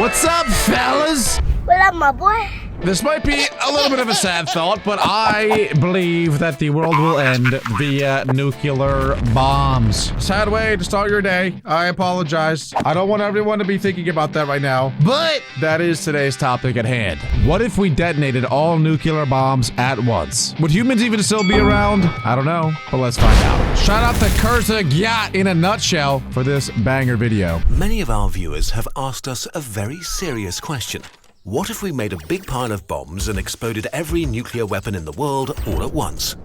What's up, fellas? What up, my boy? This might be a little bit of a sad thought, but I believe that the world will end via nuclear bombs. Sad way to start your day. I apologize. I don't want everyone to be thinking about that right now, but that is today's topic at hand. What if we detonated all nuclear bombs at once? Would humans even still be around? I don't know, but let's find out. Shout out to Kurzagyat in a nutshell for this banger video. Many of our viewers have asked us a very serious question. What if we made a big pile of bombs and exploded every nuclear weapon in the world all at once?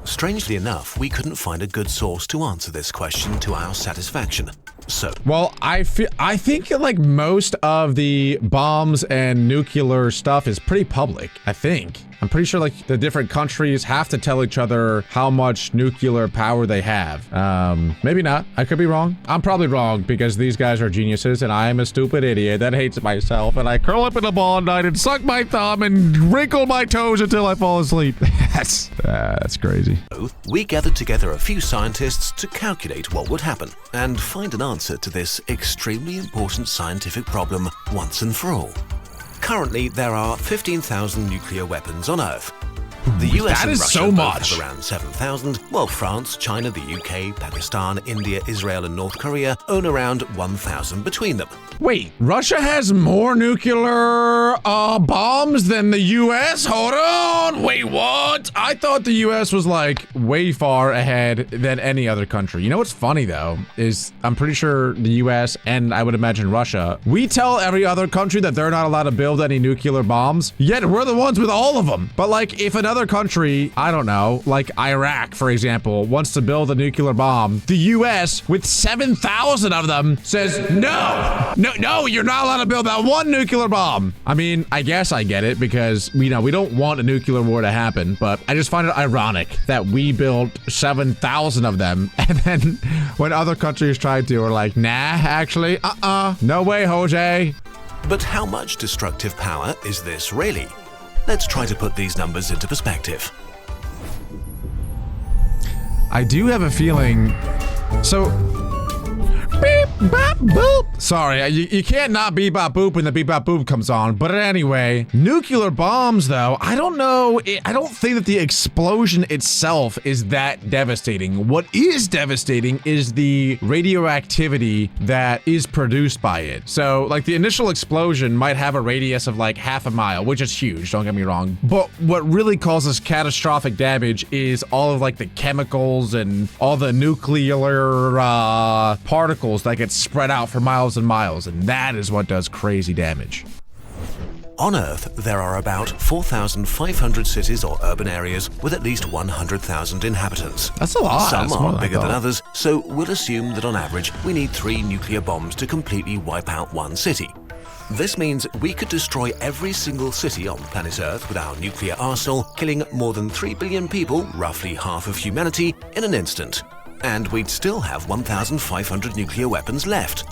Strangely enough, we couldn't find a good source to answer this question to our satisfaction. So, well, I think like most of the bombs and nuclear stuff is pretty public. I'm pretty sure like the different countries have to tell each other how much nuclear power they have. Maybe not. I could be wrong. I'm probably wrong because these guys are geniuses and I am a stupid idiot that hates myself, and I curl up in a ball at night and suck my thumb and wrinkle my toes until I fall asleep. That's crazy. We gathered together a few scientists to calculate what would happen and find an answer to this extremely important scientific problem once and for all. Currently, there are 15,000 nuclear weapons on Earth. The US that and is Russia so both much. have around 7,000, while France, China, the UK, Pakistan, India, Israel, and North Korea own around 1,000 between them. Wait, Russia has more nuclear bombs than the US? Hold on. Wait, what? I thought the US was like way far ahead than any other country. You know what's funny though is I'm pretty sure the US and I would imagine Russia, we tell every other country that they're not allowed to build any nuclear bombs, yet we're the ones with all of them. But like if another country, I don't know, like Iraq, for example, wants to build a nuclear bomb, the US with 7,000 of them says, no, you're not allowed to build that one nuclear bomb. I mean, I guess I get it because, we don't want a nuclear war to happen, but I just find it ironic that we built 7,000 of them, and then when other countries try to, we're like, nah, actually, no way, Jose. But how much destructive power is this really? Let's try to put these numbers into perspective. I do have a feeling, so beep, bop, boop. Sorry, you can't not beep, bop, boop when the beep, bop, boop comes on. But anyway, nuclear bombs, though, I don't know. I don't think that the explosion itself is that devastating. What is devastating is the radioactivity that is produced by it. So, like, the initial explosion might have a radius of like half a mile, which is huge, don't get me wrong. But what really causes catastrophic damage is all of like the chemicals and all the nuclear particles that get spread out for miles and miles, and that is what does crazy damage. On Earth, there are about 4,500 cities or urban areas with at least 100,000 inhabitants. That's a lot. Some That's more are than I bigger than thought. others, so we'll assume that on average, we need 3 nuclear bombs to completely wipe out one city. This means we could destroy every single city on planet Earth with our nuclear arsenal, killing more than 3 billion people, roughly half of humanity, in an instant. And we'd still have 1,500 nuclear weapons left.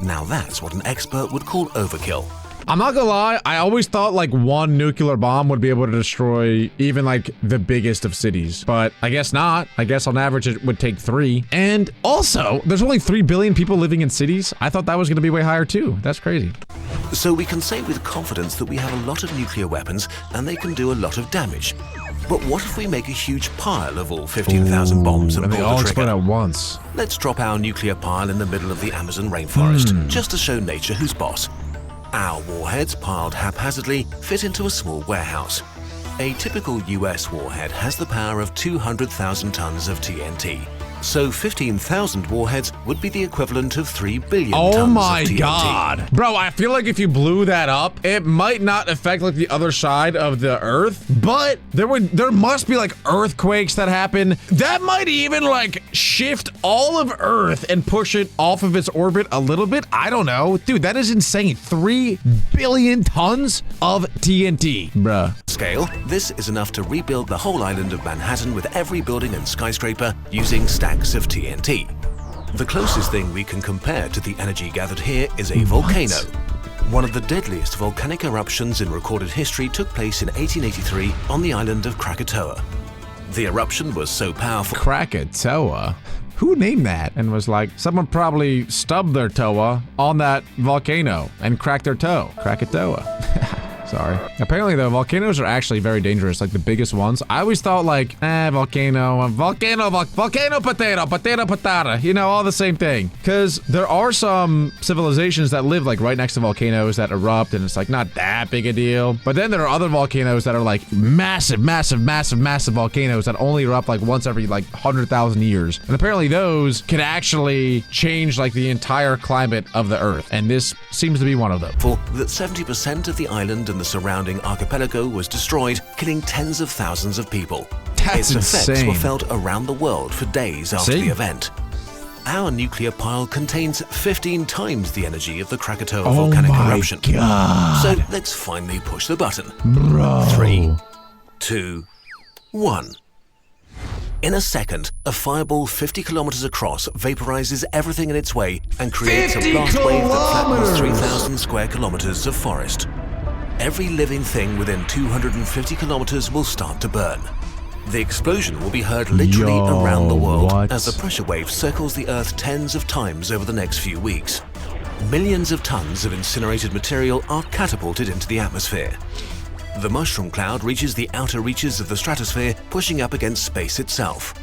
Now that's what an expert would call overkill. I'm not gonna lie, I always thought like one nuclear bomb would be able to destroy even like the biggest of cities, but I guess not. I guess on average it would take 3. And also, there's only 3 billion people living in cities. I thought that was gonna be way higher too. That's crazy. So we can say with confidence that we have a lot of nuclear weapons and they can do a lot of damage. But what if we make a huge pile of all 15,000 bombs and they pull all the explode trigger? at once. Let's drop our nuclear pile in the middle of the Amazon rainforest, just to show nature who's boss. Our warheads, piled haphazardly, fit into a small warehouse. A typical US warhead has the power of 200,000 tons of TNT. So 15,000 warheads would be the equivalent of 3 billion tons Oh of my TNT. god. Bro, I feel like if you blew that up, it might not affect like the other side of the Earth, but there must be like earthquakes that happen. That might even like shift all of Earth and push it off of its orbit a little bit. I don't know. Dude, that is insane. 3 billion tons of TNT, bruh. Scale, this is enough to rebuild the whole island of Manhattan with every building and skyscraper using stacks of TNT. The closest thing we can compare to the energy gathered here is a volcano. One of the deadliest volcanic eruptions in recorded history took place in 1883 on the island of Krakatoa. The eruption was so powerful. Krakatoa? who named that? And was like, someone probably stubbed their toe on that volcano and cracked their toe. Krakatoa. Sorry. Apparently, though, volcanoes are actually very dangerous, like the biggest ones. I always thought, like, volcano, potato, patata, you know, all the same thing. Because there are some civilizations that live, like, right next to volcanoes that erupt, and it's, like, not that big a deal. But then there are other volcanoes that are, like, massive volcanoes that only erupt, like, once every, like, 100,000 years. And apparently those can actually change, like, the entire climate of the Earth. And this seems to be one of them. For that 70% of the island and the surrounding archipelago was destroyed, killing tens of thousands of people. That's its effects insane. were felt around the world for days after the event. Our nuclear pile contains 15 times the energy of the Krakatoa volcanic eruption. God. So let's finally push the button. Bro. 3, 2, 1. In a second, a fireball 50 kilometers across vaporizes everything in its way and creates a blast wave that flattens 3,000 square kilometers of forest. Every living thing within 250 kilometers will start to burn. The explosion will be heard literally around the world as the pressure wave circles the Earth tens of times over the next few weeks. Millions of tons of incinerated material are catapulted into the atmosphere. The mushroom cloud reaches the outer reaches of the stratosphere, pushing up against space itself.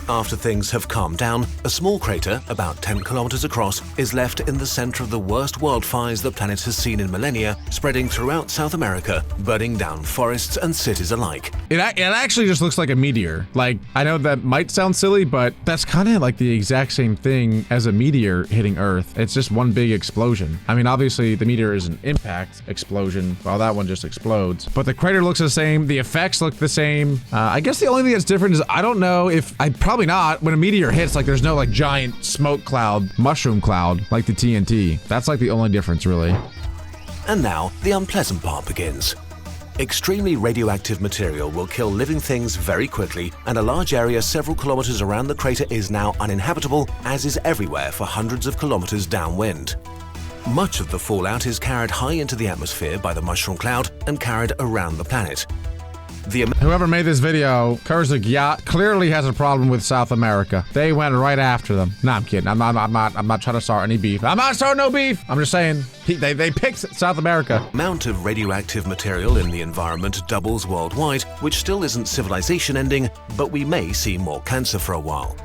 After things have calmed down, a small crater, about 10 kilometers across, is left in the center of the worst wildfires the planet has seen in millennia, spreading throughout South America, burning down forests and cities alike. It actually just looks like a meteor. Like, I know that might sound silly, but that's kind of like the exact same thing as a meteor hitting Earth. It's just one big explosion. I mean, obviously, the meteor is an impact explosion, while that one just explodes. But the crater looks the same. The effects look the same. I guess the only thing that's different is I don't know if... Probably not. When a meteor hits, like, there's no, like, giant smoke cloud, mushroom cloud, like the TNT. That's, like, the only difference, really. And now, the unpleasant part begins. Extremely radioactive material will kill living things very quickly, and a large area several kilometers around the crater is now uninhabitable, as is everywhere for hundreds of kilometers downwind. Much of the fallout is carried high into the atmosphere by the mushroom cloud and carried around the planet. Whoever made this video, Kurzak, clearly has a problem with South America. They went right after them. No, I'm kidding. I'm not trying to start any beef. I'm not starting no beef. I'm just saying they picked South America. The amount of radioactive material in the environment doubles worldwide, which still isn't civilization ending, but we may see more cancer for a while.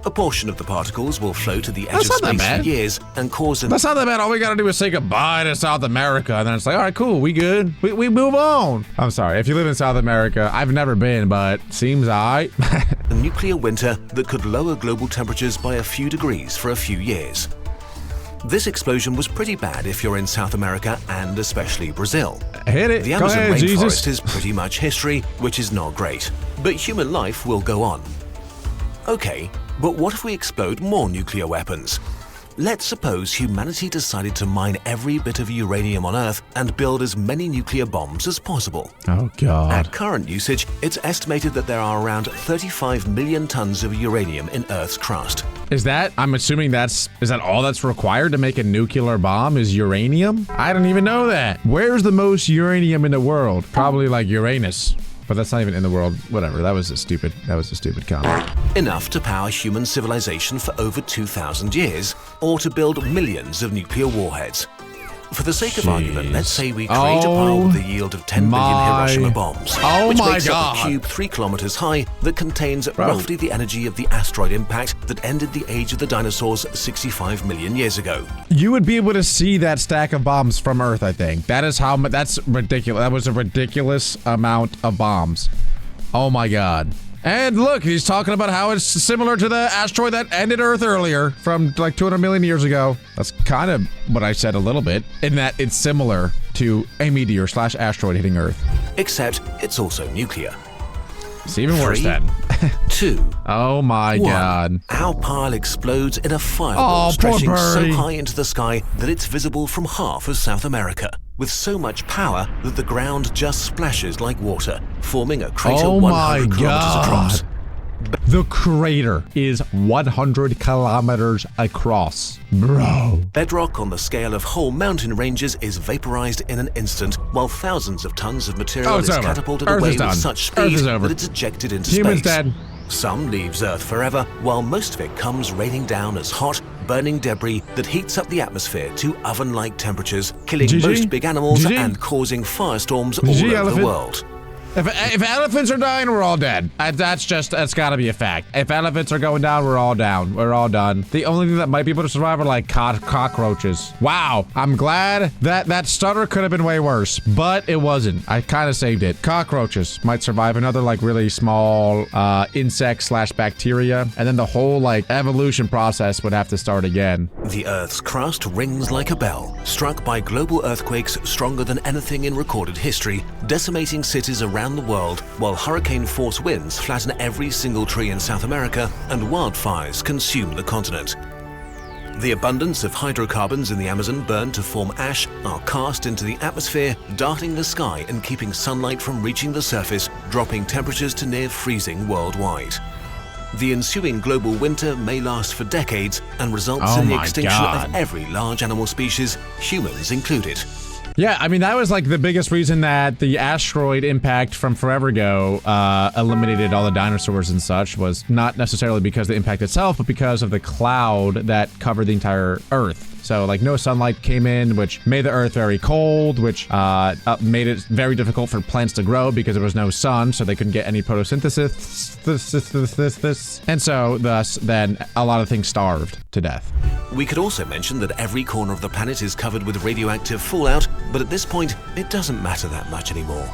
A portion of the particles will float to the edge of space for years and cause an... That's not that bad. All we gotta do is say goodbye to South America, and then it's like, all right, cool, we good. We move on. I'm sorry, if you live in South America, I've never been, but seems alright. A nuclear winter that could lower global temperatures by a few degrees for a few years. This explosion was pretty bad if you're in South America and especially Brazil. Hit it. The Amazon rainforest is pretty much history, which is not great. But human life will go on. Okay, but what if we explode more nuclear weapons? Let's suppose humanity decided to mine every bit of uranium on Earth and build as many nuclear bombs as possible. Oh, God. At current usage, it's estimated that there are around 35 million tons of uranium in Earth's crust. I'm assuming is that all that's required to make a nuclear bomb is uranium? I didn't even know that. Where's the most uranium in the world? Probably like Uranus. But that's not even in the world. Whatever. That was a stupid comment. Enough to power human civilization for over 2,000 years, or to build millions of nuclear warheads. For the sake of argument, let's say we create a pile with a yield of 10 billion Hiroshima bombs, which makes up a cube 3 kilometers high that contains roughly the energy of the asteroid impact that ended the age of the dinosaurs 65 million years ago. You would be able to see that stack of bombs from Earth, I think. That's ridiculous. That was a ridiculous amount of bombs. Oh my God. And look, he's talking about how it's similar to the asteroid that ended Earth earlier from like 200 million years ago. That's kind of what I said a little bit, in that it's similar to a meteor / asteroid hitting Earth. Except it's also nuclear. It's even worse then. 2. Oh my 1. God. Our pile explodes in a fireball stretching so high into the sky that it's visible from half of South America, with so much power that the ground just splashes like water, forming a crater 100 kilometers across. The crater is 100 kilometers across. Bro. Bedrock on the scale of whole mountain ranges is vaporized in an instant, while thousands of tons of material is catapulted away with such speed that it's ejected into space. Humans dead. Some leaves Earth forever, while most of it comes raining down as hot, burning debris that heats up the atmosphere to oven-like temperatures, killing most big animals and causing firestorms all over the world. If elephants are dying, we're all dead. That's gotta be a fact. If elephants are going down, we're all down. We're all done. The only thing that might be able to survive are like cockroaches. Wow. I'm glad that stutter could have been way worse, but it wasn't. I kind of saved it. Cockroaches might survive. Another like really small insect / bacteria, and then the whole like evolution process would have to start again. The Earth's crust rings like a bell, struck by global earthquakes stronger than anything in recorded history, decimating cities around the world, while hurricane-force winds flatten every single tree in South America and wildfires consume the continent. The abundance of hydrocarbons in the Amazon burned to form ash are cast into the atmosphere, darting the sky and keeping sunlight from reaching the surface, dropping temperatures to near freezing worldwide. The ensuing global winter may last for decades and results in the extinction of every large animal species, humans included. Yeah, I mean, that was like the biggest reason that the asteroid impact from forever ago eliminated all the dinosaurs and such, was not necessarily because of the impact itself, but because of the cloud that covered the entire Earth. So like no sunlight came in, which made the Earth very cold, which made it very difficult for plants to grow because there was no sun, so they couldn't get any photosynthesis. And so thus then a lot of things starved to death. We could also mention that every corner of the planet is covered with radioactive fallout, but at this point, it doesn't matter that much anymore.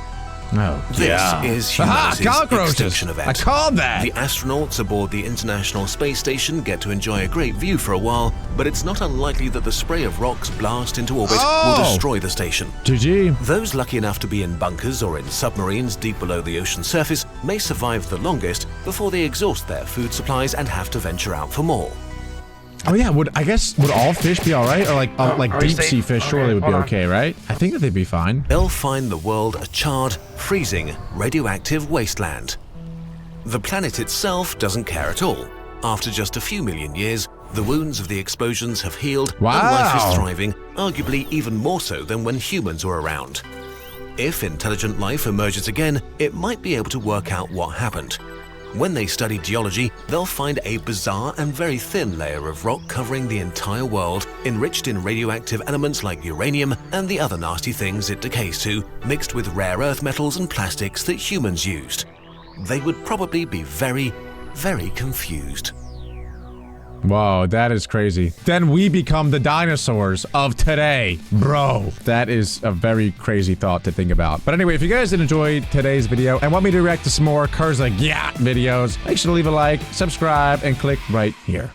Oh, this is humanity's extinction event. I called that! The astronauts aboard the International Space Station get to enjoy a great view for a while, but it's not unlikely that the spray of rocks blast into orbit will destroy the station. GG. Those lucky enough to be in bunkers or in submarines deep below the ocean surface may survive the longest before they exhaust their food supplies and have to venture out for more. Oh yeah, would all fish be all right? Or like deep sea fish surely would be okay, right? I think that they'd be fine. They'll find the world a charred, freezing, radioactive wasteland. The planet itself doesn't care at all. After just a few million years, the wounds of the explosions have healed and life is thriving, arguably even more so than when humans were around. If intelligent life emerges again, it might be able to work out what happened. When they study geology, they'll find a bizarre and very thin layer of rock covering the entire world, enriched in radioactive elements like uranium and the other nasty things it decays to, mixed with rare earth metals and plastics that humans used. They would probably be very, very confused. Whoa, that is crazy. Then we become the dinosaurs of today. Bro, that is a very crazy thought to think about. But anyway, if you guys did enjoy today's video and want me to react to some more Kurza videos, make sure to leave a like, subscribe, and click right here.